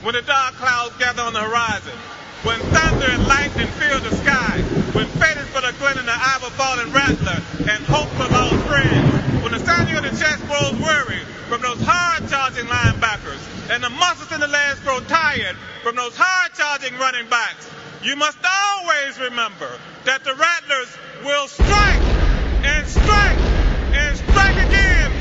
when the dark clouds gather on the horizon, when thunder and lightning fill the sky, when fate is but a glint in the eye of a fallen rattler, and hope for lost friends, when the sounding of the chest grows weary from those hard-charging linebackers, and the muscles in the legs grow tired from those hard-charging running backs, you must always remember that the Rattlers will strike and strike and strike again.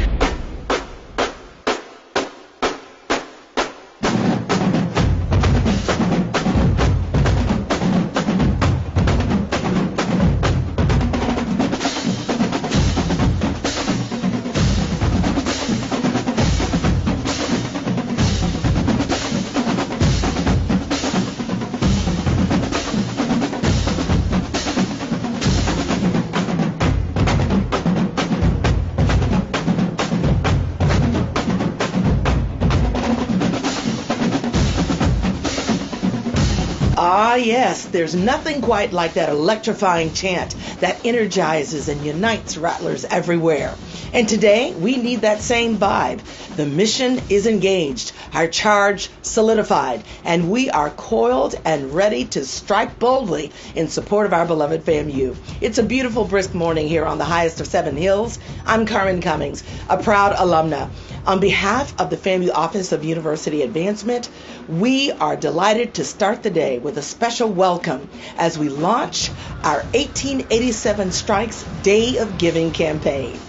Ah, yes, there's nothing quite like that electrifying chant that energizes and unites Rattlers everywhere. And today, we need that same vibe. The mission is engaged, our charge solidified, and we are coiled and ready to strike boldly in support of our beloved FAMU. It's a beautiful, brisk morning here on the highest of 7 hills. I'm Carmen Cummings, a proud alumna. On behalf of the FAMU Office of University Advancement, we are delighted to start the day with a special welcome as we launch our 1887 Strikes Day of Giving campaign.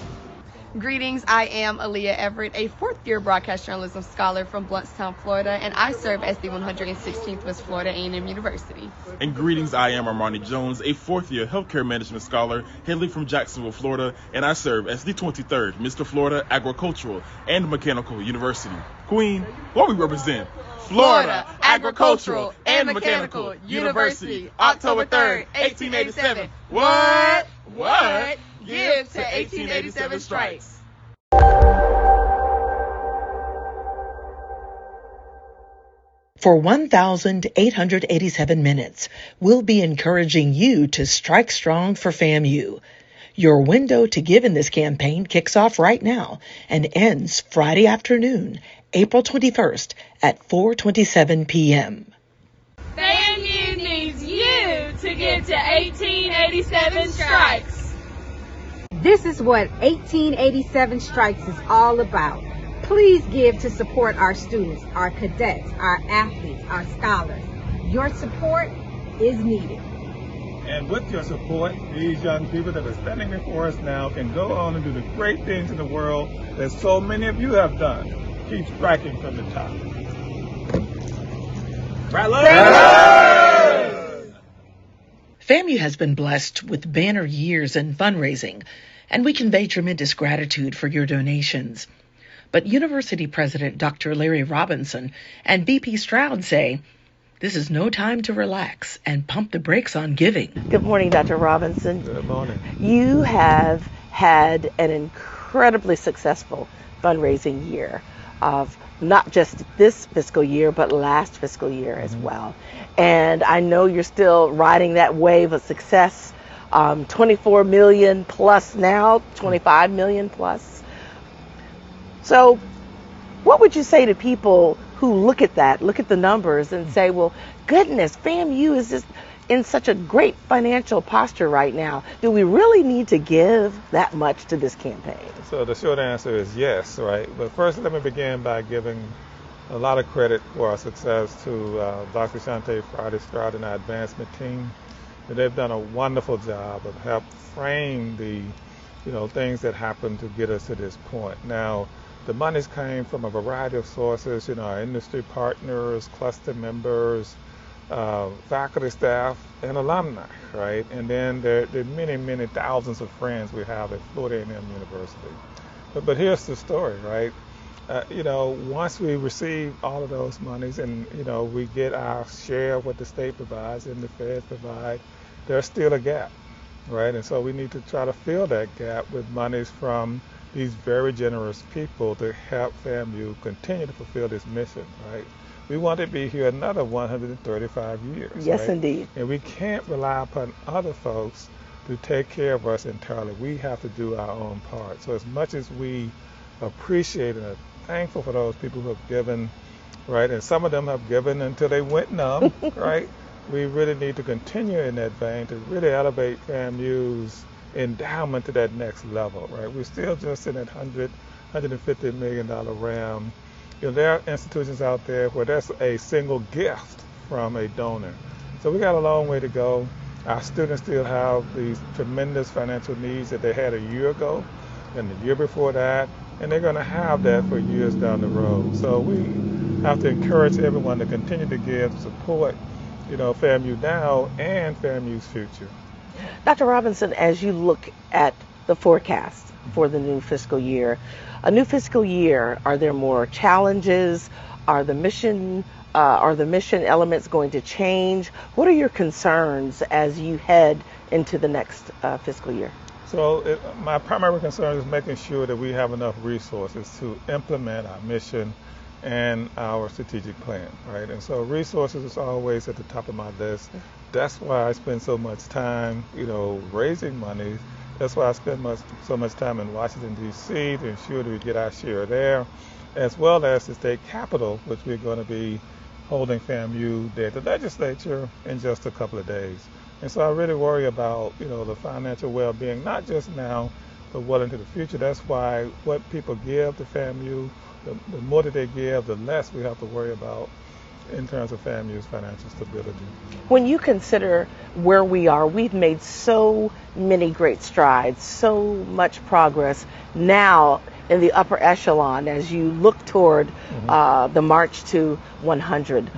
Greetings, I am Aaliyah Everett, a fourth-year broadcast journalism scholar from Blountstown, Florida, and I serve as the 116th West Florida A&M University. And greetings, I am Armani Jones, a fourth-year healthcare management scholar hailing from Jacksonville, Florida, and I serve as the 23rd Mr. Florida Agricultural and Mechanical University. Queen, what we represent? Florida Agricultural and Mechanical University, October 3rd, 1887. What? Give to 1887 Strikes. For 1,887 minutes, we'll be encouraging you to strike strong for FAMU. Your window to give in this campaign kicks off right now and ends Friday afternoon, April 21st at 4:27 p.m. FAMU needs you to give to 1887 Strikes. This is what 1887 Strikes is all about. Please give to support our students, our cadets, our athletes, our scholars. Your support is needed. And with your support, these young people that are standing before us now can go on and do the great things in the world that so many of you have done. Keep striking from the top. Rattlers! FAMU has been blessed with banner years in fundraising, and we convey tremendous gratitude for your donations. But University President Dr. Larry Robinson and VP Stroud say, this is no time to relax and pump the brakes on giving. Good morning, Dr. Robinson. Good morning. You have had an incredibly successful fundraising year of not just this fiscal year, but last fiscal year as well. And I know you're still riding that wave of success. 24 million plus now, 25 million plus. So what would you say to people who look at that, look at the numbers and say, well, goodness, FAMU is just in such a great financial posture right now. Do we really need to give that much to this campaign? So the short answer is yes, right? But first, let me begin by giving a lot of credit for our success to Dr. Shante Friday Stroud and our advancement team. They've done a wonderful job of help frame the, things that happened to get us to this point. Now, the monies came from a variety of sources, our industry partners, cluster members, faculty, staff, and alumni, right? And then there are many, many thousands of friends we have at Florida A&M University. But here's the story, right? Once we receive all of those monies and, we get our share of what the state provides and the feds provide, there's still a gap, right? And so we need to try to fill that gap with monies from these very generous people to help FAMU continue to fulfill this mission, right? We want to be here another 135 years. Yes, right? indeed. And we can't rely upon other folks to take care of us entirely. We have to do our own part. So as much as we appreciate and are thankful for those people who have given right? And some of them have given until they went numb, right? We really need to continue in that vein to really elevate FAMU's endowment to that next level, right? We're still just in that $150 million realm. There are institutions out there where that's a single gift from a donor. So we got a long way to go. Our students still have these tremendous financial needs that they had a year ago and the year before that, and they're going to have that for years down the road. So we have to encourage everyone to continue to give support, FAMU now and FAMU's future. Dr. Robinson, as you look at the forecast for the new fiscal year, are there more challenges? Are the mission elements going to change? What are your concerns as you head into the next fiscal year? So my primary concern is making sure that we have enough resources to implement our mission and our strategic plan, right? And so resources is always at the top of my list. That's why I spend so much time, raising money. That's why I spend so much time in Washington, D.C. to ensure that we get our share there, as well as the state capitol, which we're going to be holding FAMU Day at the legislature in just a couple of days. And so I really worry about, the financial well-being, not just now, but well into the future. That's why what people give to FAMU, the more that they give, the less we have to worry about in terms of FAMU's financial stability. When you consider where we are, we've made so many great strides, so much progress now in the upper echelon as you look toward the March to 100.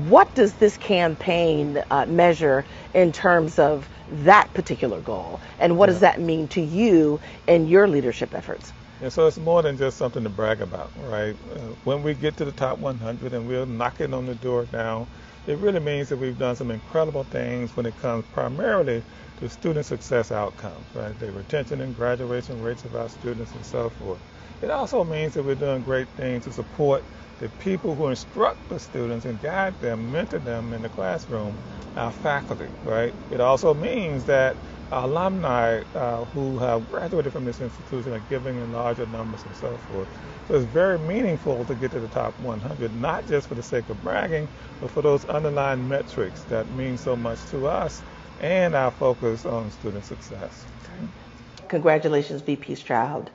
What does this campaign measure in terms of that particular goal? And what does that mean to you in your leadership efforts? And so it's more than just something to brag about, right? When we get to the top 100 and we're knocking on the door now, it really means that we've done some incredible things when it comes primarily to student success outcomes, right? The retention and graduation rates of our students and so forth. It also means that we're doing great things to support the people who instruct the students and guide them, mentor them in the classroom, our faculty, right? It also means that our alumni who have graduated from this institution are giving in larger numbers and so forth. So it's very meaningful to get to the top 100, not just for the sake of bragging, but for those underlying metrics that mean so much to us and our focus on student success. Congratulations, VP Stroud.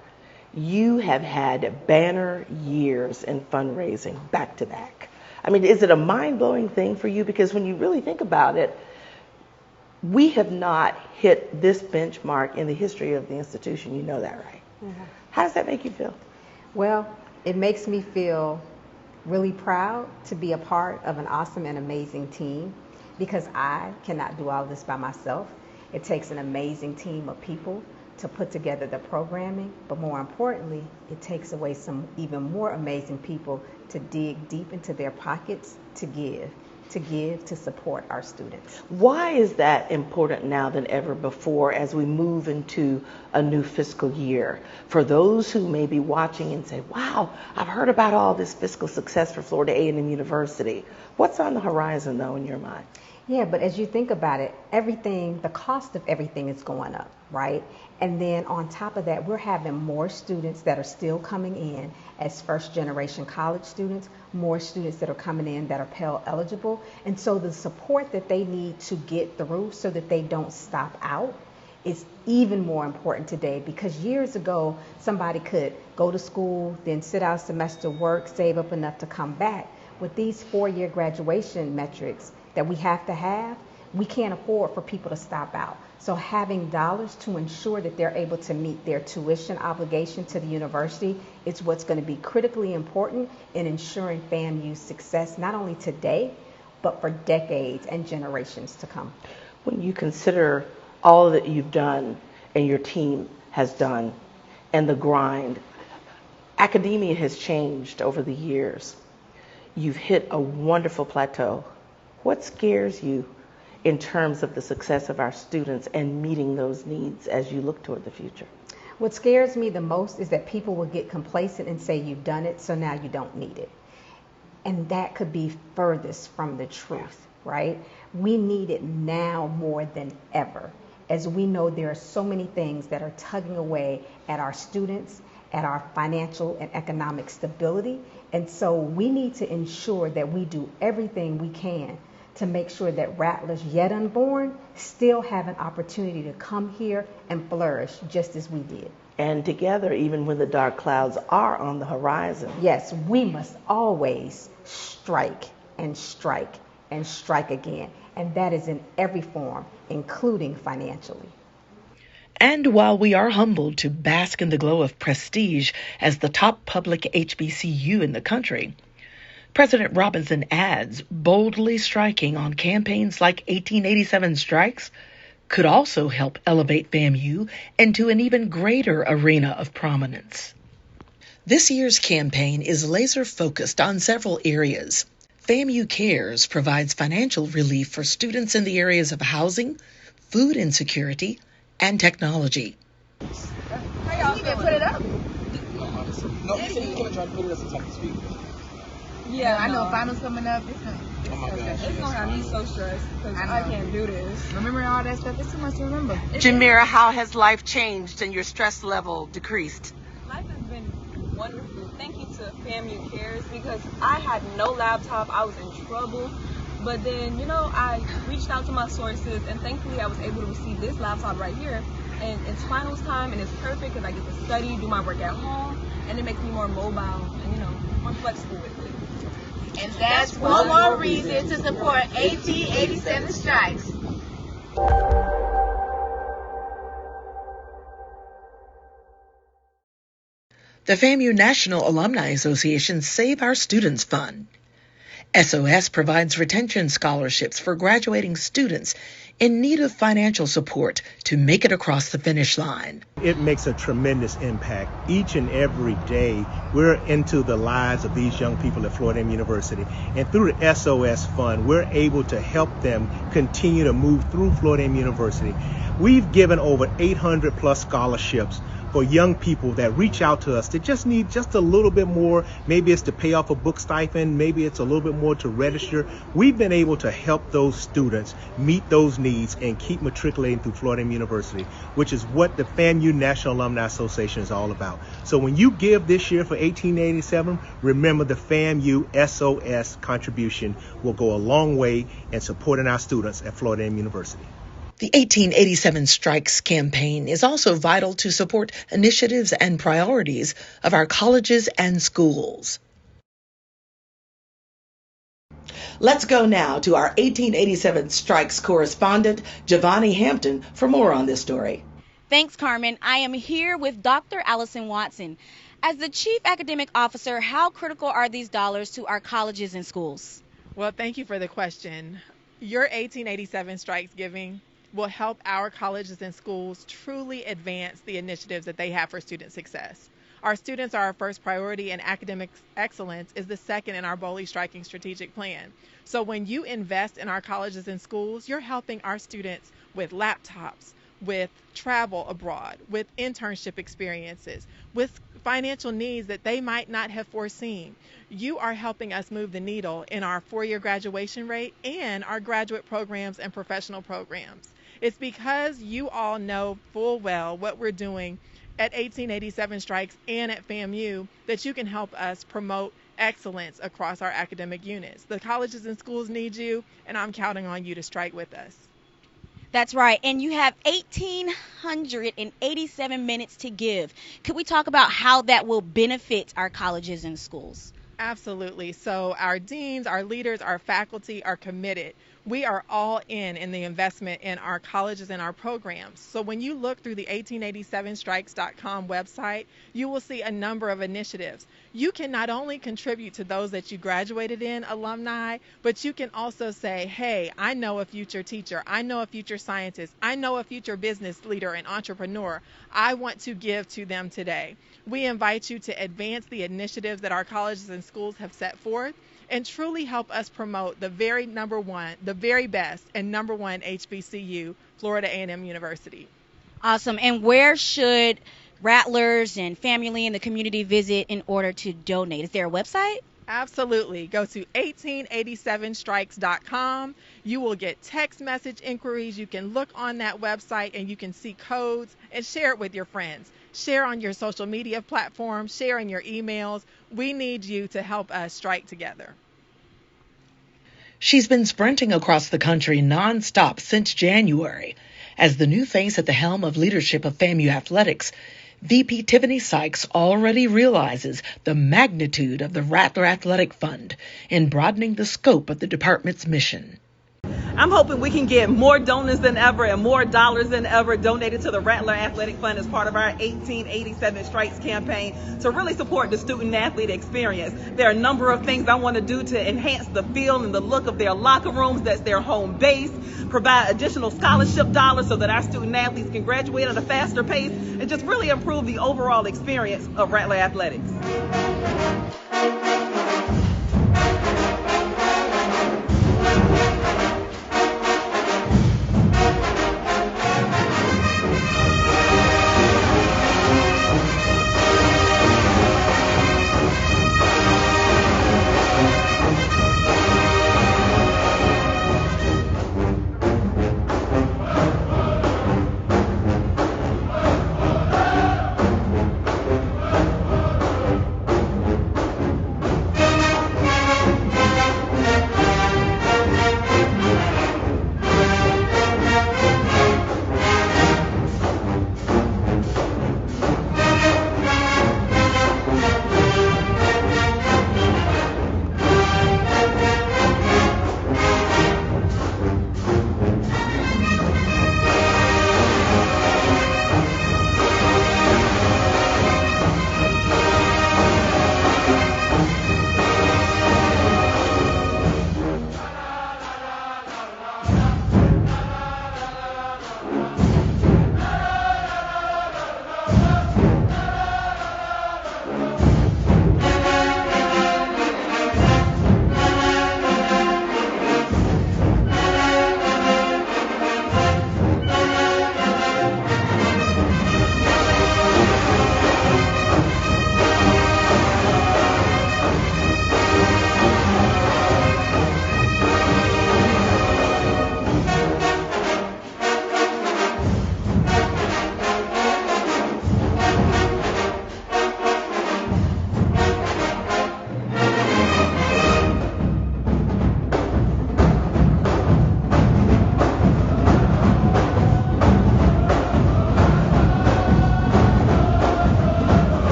You have had banner years in fundraising back to back. I mean, is it a mind-blowing thing for you? Because when you really think about it, we have not hit this benchmark in the history of the institution. You know that, right? How does that make you feel? Well, it makes me feel really proud to be a part of an awesome and amazing team, because I cannot do all of this by myself. It takes an amazing team of people to put together the programming, but more importantly, it takes away some even more amazing people to dig deep into their pockets to give, to support our students. Why is that important now than ever before as we move into a new fiscal year? For those who may be watching and say, wow, I've heard about all this fiscal success for Florida A&M University. What's on the horizon, though, in your mind? Yeah, but as you think about it, the cost of everything is going up, right? And then on top of that, we're having more students that are still coming in as first-generation college students, more students that are coming in that are Pell eligible. And so the support that they need to get through so that they don't stop out is even more important today, because years ago, somebody could go to school, then sit out a semester, work, save up enough to come back. With these 4-year graduation metrics that we have to have, we can't afford for people to stop out. So having dollars to ensure that they're able to meet their tuition obligation to the university is what's going to be critically important in ensuring FAMU's success, not only today, but for decades and generations to come. When you consider all that you've done and your team has done and the grind, academia has changed over the years. You've hit a wonderful plateau. What scares you in terms of the success of our students and meeting those needs as you look toward the future? What scares me the most is that people will get complacent and say you've done it, so now you don't need it. And that could be furthest from the truth, right? We need it now more than ever, as we know there are so many things that are tugging away at our students, at our financial and economic stability. And so we need to ensure that we do everything we can to make sure that rattlers yet unborn still have an opportunity to come here and flourish just as we did. And together, even when the dark clouds are on the horizon. Yes, we must always strike and strike and strike again. And that is in every form, including financially. And while we are humbled to bask in the glow of prestige as the top public HBCU in the country, President Robinson adds boldly striking on campaigns like 1887 Strikes could also help elevate FAMU into an even greater arena of prominence. This year's campaign is laser focused on several areas. FAMU Cares provides financial relief for students in the areas of housing, food insecurity, and technology. How y'all feeling? Put it up. No, he said he was going to try to put it as a type of speaker. Yeah, I know finals coming up. It's gonna have me so stressed because I can't do this. Remembering all that stuff, it's too much to remember. Jamira, how has life changed and your stress level decreased? Life has been wonderful. Thank you to FAMU Cares because I had no laptop. I was in trouble. But then, I reached out to my sources and thankfully I was able to receive this laptop right here. And it's finals time and it's perfect because I get to study, do my work at home, and it makes me more mobile and, more flexible with it. And that's one more reason to support 1887 Strikes. The FAMU National Alumni Association Save Our Students Fund. SOS provides retention scholarships for graduating students in need of financial support to make it across the finish line. It makes a tremendous impact. Each and every day, we're into the lives of these young people at Florida A&M University. And through the SOS Fund, we're able to help them continue to move through Florida A&M University. We've given over 800 plus scholarships for young people that reach out to us that just need just a little bit more. Maybe it's to pay off a book stipend, maybe it's a little bit more to register. We've been able to help those students meet those needs and keep matriculating through Florida A&M University, which is what the FAMU National Alumni Association is all about. So when you give this year for 1887, remember the FAMU SOS contribution will go a long way in supporting our students at Florida A&M University. The 1887 Strikes campaign is also vital to support initiatives and priorities of our colleges and schools. Let's go now to our 1887 Strikes correspondent, Giovanni Hampton, for more on this story. Thanks, Carmen. I am here with Dr. Allison Watson. As the Chief Academic Officer, how critical are these dollars to our colleges and schools? Well, thank you for the question. Your 1887 Strikes giving will help our colleges and schools truly advance the initiatives that they have for student success. Our students are our first priority, and academic excellence is the second in our boldly striking strategic plan. So when you invest in our colleges and schools, you're helping our students with laptops, with travel abroad, with internship experiences, with financial needs that they might not have foreseen. You are helping us move the needle in our four-year graduation rate and our graduate programs and professional programs. It's because you all know full well what we're doing at 1887 Strikes and at FAMU that you can help us promote excellence across our academic units. The colleges and schools need you, and I'm counting on you to strike with us. That's right, and you have 1,887 minutes to give. Could we talk about how that will benefit our colleges and schools? Absolutely. So our deans, our leaders, our faculty are committed. We are all in the investment in our colleges and our programs. So when you look through the 1887strikes.com website, you will see a number of initiatives. You can not only contribute to those that you graduated in, alumni, but you can also say, hey, I know a future teacher, I know a future scientist, I know a future business leader and entrepreneur. I want to give to them today. We invite you to advance the initiatives that our colleges and schools have set forth and truly help us promote the very best and number one HBCU, Florida A&M University. Awesome. And where should rattlers and family in the community visit in order to donate? Is there a website? Absolutely. Go to 1887strikes.com. You will get text message inquiries. You can look on that website and you can see codes and share it with your friends. Share on your social media platforms, share in your emails. We need you to help us strike together. She's been sprinting across the country nonstop since January. As the new face at the helm of leadership of FAMU athletics, VP Tiffany Sykes already realizes the magnitude of the Rattler Athletic Fund in broadening the scope of the department's mission. I'm hoping we can get more donors than ever and more dollars than ever donated to the Rattler Athletic Fund as part of our 1887 Strikes campaign to really support the student-athlete experience. There are a number of things I want to do to enhance the feel and the look of their locker rooms. That's their home base, provide additional scholarship dollars so that our student-athletes can graduate at a faster pace, and just really improve the overall experience of Rattler Athletics.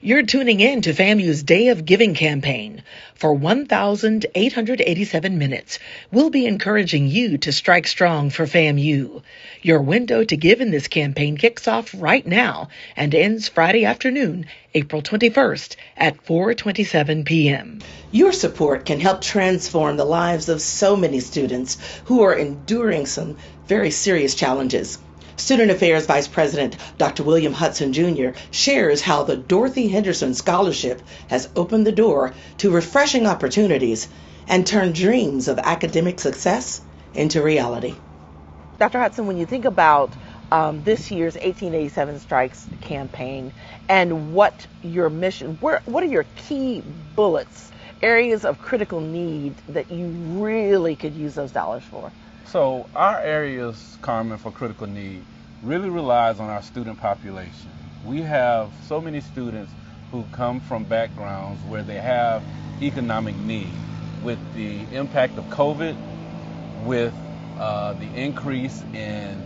You're tuning in to FAMU's Day of Giving campaign. For 1,887 minutes, we'll be encouraging you to strike strong for FAMU. Your window to give in this campaign kicks off right now and ends Friday afternoon, April 21st at 4:27 p.m. Your support can help transform the lives of so many students who are enduring some very serious challenges. Student Affairs Vice President Dr. William Hudson Jr. shares how the Dorothy Henderson Scholarship has opened the door to refreshing opportunities and turned dreams of academic success into reality. Dr. Hudson, when you think about this year's 1887 Strikes campaign and what your mission, what are your key bullets, areas of critical need that you really could use those dollars for? So our areas, Carmen, for critical need really relies on our student population. We have so many students who come from backgrounds where they have economic need. With the impact of COVID, with the increase in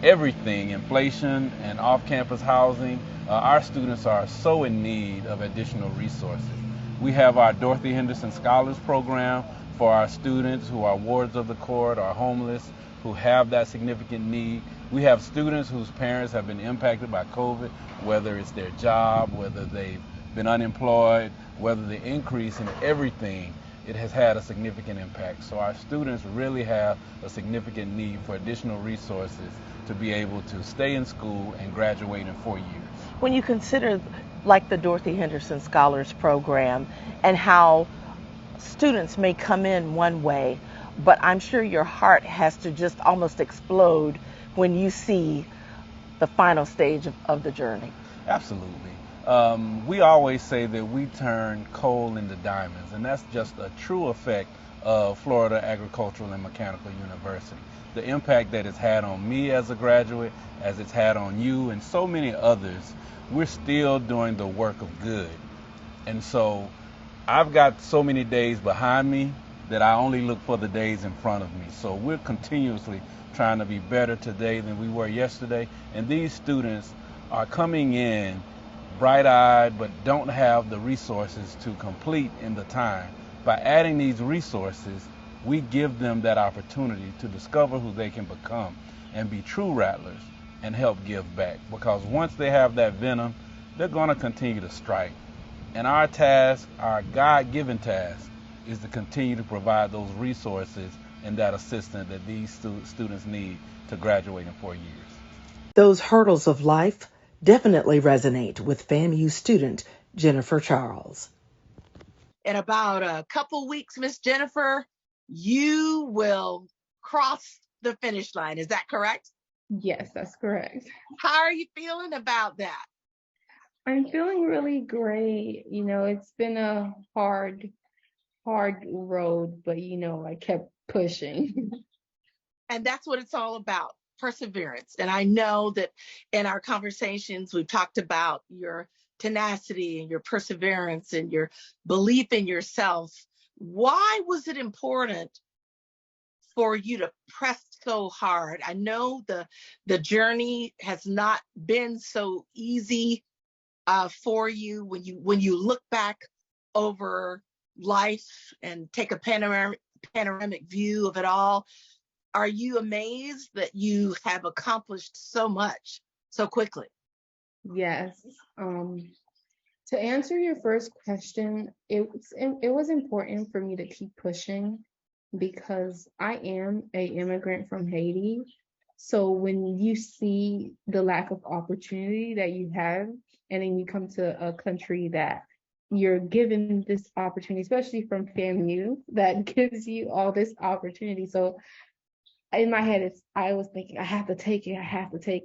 everything, inflation and off-campus housing, our students are so in need of additional resources. We have our Dorothy Henderson Scholars Program for our students who are wards of the court, are homeless, who have that significant need. We have students whose parents have been impacted by COVID, whether it's their job, whether they've been unemployed, whether the increase in everything, it has had a significant impact. So our students really have a significant need for additional resources to be able to stay in school and graduate in 4 years. When you consider like the Dorothy Henderson Scholars Program and how students may come in one way, but I'm sure your heart has to just almost explode when you see the final stage of the journey. Absolutely. We always say that we turn coal into diamonds, and that's just a true effect of Florida Agricultural and Mechanical University. The impact that it's had on me as a graduate, as it's had on you and so many others, we're still doing the work of good. And so I've got so many days behind me that I only look for the days in front of me. So we're continuously trying to be better today than we were yesterday. And these students are coming in bright-eyed but don't have the resources to complete in the time. By adding these resources, we give them that opportunity to discover who they can become and be true rattlers and help give back. Because once they have that venom, they're going to continue to strike. And our task, our God-given task, is to continue to provide those resources and that assistance that these students need to graduate in 4 years. Those hurdles of life definitely resonate with FAMU student Jennifer Charles. In about a couple weeks, Miss Jennifer, you will cross the finish line. Is that correct? Yes, that's correct. How are you feeling about that? I'm feeling really great. It's been a hard road, but I kept pushing. And that's what it's all about, perseverance. And I know that in our conversations, we've talked about your tenacity and your perseverance and your belief in yourself. Why was it important for you to press so hard? I know the journey has not been so easy for you when you look back over life and take a panoramic view of it all. Are you amazed that you have accomplished so much so quickly? Yes. To answer your first question, it was important for me to keep pushing because I am an immigrant from Haiti. So when you see the lack of opportunity that you have, and then you come to a country that you're given this opportunity, especially from FAMU, that gives you all this opportunity. So in my head, I was thinking, I have to take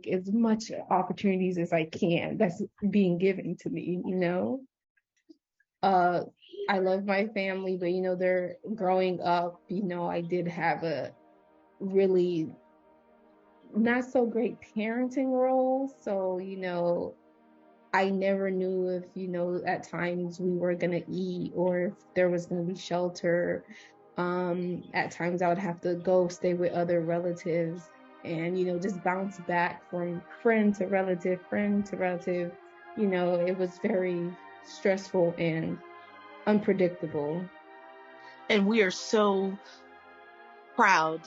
as much opportunities as I can that's being given to me, I love my family, but they're growing up, I did have a really not so great parenting role. So, I never knew if, at times we were going to eat or if there was going to be shelter. At times I would have to go stay with other relatives and, just bounce back from friend to relative. it was very stressful and unpredictable. And we are so proud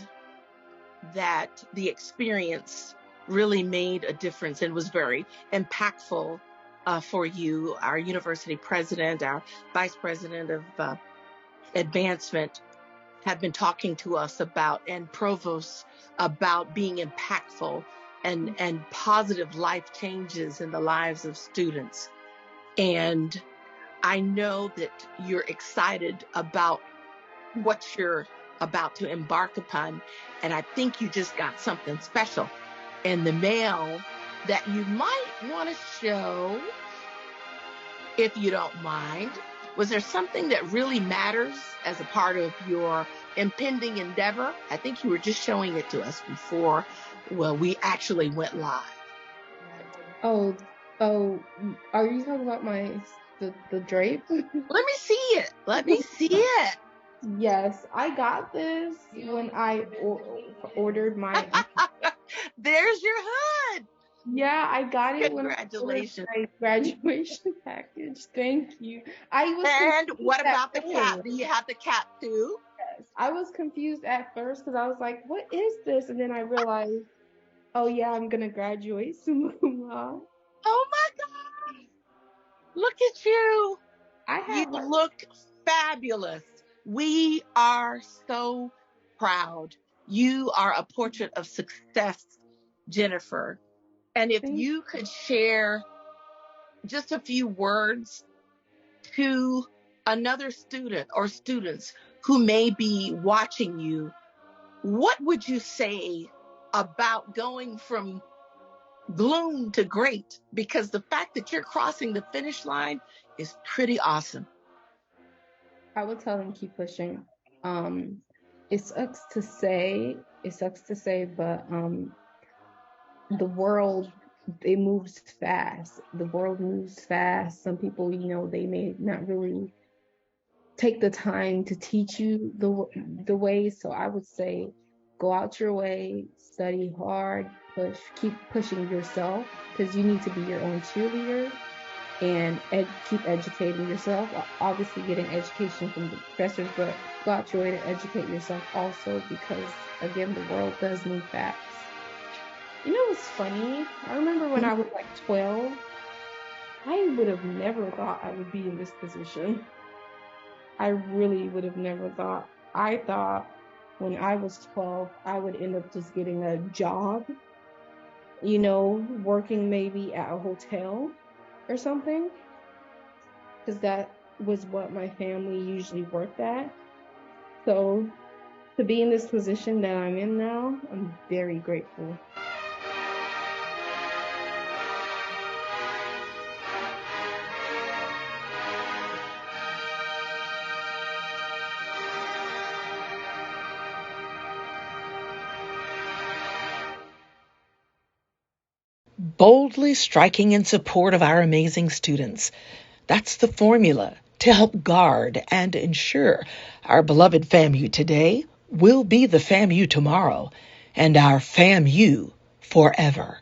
that the experience really made a difference and was very impactful for you. Our university president, our vice president of advancement have been talking to us about, and provost, about being impactful and positive life changes in the lives of students. And I know that you're excited about what you're about to embark upon. And I think you just got something special in the mail that you might want to show, if you don't mind. Was there something that really matters as a part of your impending endeavor? I think you were just showing it to us before, well, we actually went live. Oh, are you talking about the drape? Let me see it. Let me see it. Yes, I got this when I ordered my. There's your hood. Yeah, I got it when I Congratulations. ordered my graduation package. Thank you. And what about the cap? Do you have the cap too? Yes, I was confused at first because I was like, "What is this?" And then I realized, "Oh yeah, I'm gonna graduate soon." Oh my God! Look at you. You look fabulous. We are so proud. You are a portrait of success, Jennifer. And if you could share just a few words to another student or students who may be watching you, what would you say about going from gloom to great? Because the fact that you're crossing the finish line is pretty awesome. I would tell them keep pushing. It sucks to say, but the world, it moves fast. The world moves fast. Some people, they may not really take the time to teach you the ways. So I would say go out your way, study hard, keep pushing yourself, because you need to be your own cheerleader, and keep educating yourself. Obviously getting education from the professors, but go out your way to educate yourself also, because again, the world does move fast. What's funny? I remember when I was like 12, I would have never thought I would be in this position. I really would have never thought. I thought when I was 12, I would end up just getting a job, working maybe at a hotel or something, because that was what my family usually worked at. So to be in this position that I'm in now, I'm very grateful. Boldly striking in support of our amazing students. That's the formula to help guard and ensure our beloved FAMU today will be the FAMU tomorrow, and our FAMU forever.